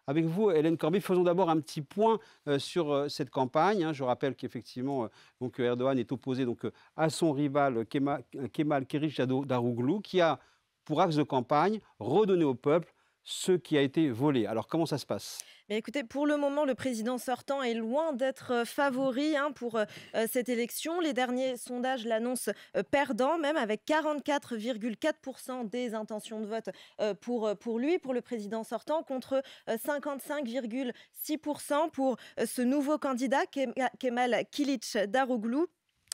Avec vous, Hélène Corby, faisons d'abord un petit point sur cette campagne, hein. Je rappelle qu'effectivement, Erdogan est opposé à son rival Kemal Kılıçdaroğlu, qui a pour axe de campagne redonner au peuple ce qui a été volé. Alors comment ça se passe? Mais écoutez, pour le moment, le président sortant est loin d'être favori pour cette élection. Les derniers sondages l'annoncent perdant, même avec 44,4% des intentions de vote pour lui, pour le président sortant, contre 55,6% pour ce nouveau candidat, Kemal Kılıçdaroğlu.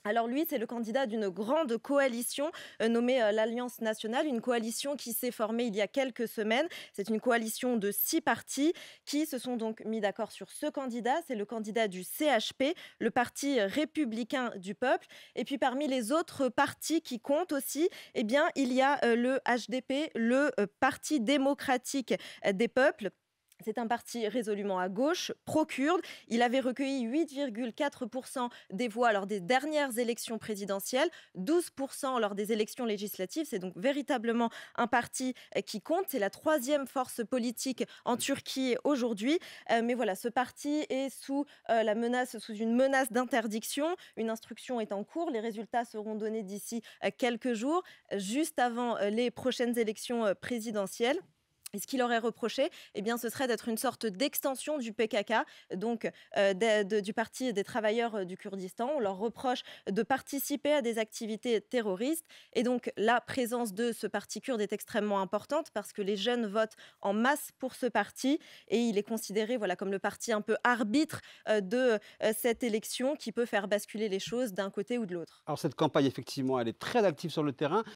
Alors lui, c'est le candidat d'une grande coalition nommée l'Alliance nationale, une coalition qui s'est formée il y a quelques semaines. C'est une coalition de 6 partis qui se sont donc mis d'accord sur ce candidat. C'est le candidat du CHP, le Parti républicain du peuple. Et puis parmi les autres partis qui comptent aussi, eh bien, il y a le HDP, le Parti démocratique des peuples. C'est un parti résolument à gauche, pro-kurde. Il avait recueilli 8,4% des voix lors des dernières élections présidentielles, 12% lors des élections législatives. C'est donc véritablement un parti qui compte. C'est la troisième force politique en Turquie aujourd'hui. Mais voilà, ce parti est sous une menace d'interdiction. Une instruction est en cours. Les résultats seront donnés d'ici quelques jours, juste avant les prochaines élections présidentielles. Et ce qu'il aurait reproché, eh bien, ce serait d'être une sorte d'extension du PKK, donc du Parti des travailleurs du Kurdistan. On leur reproche de participer à des activités terroristes. Et donc, la présence de ce parti kurde est extrêmement importante parce que les jeunes votent en masse pour ce parti. Et il est considéré comme le parti un peu arbitre de cette élection qui peut faire basculer les choses d'un côté ou de l'autre. Alors cette campagne, effectivement, elle est très active sur le terrain.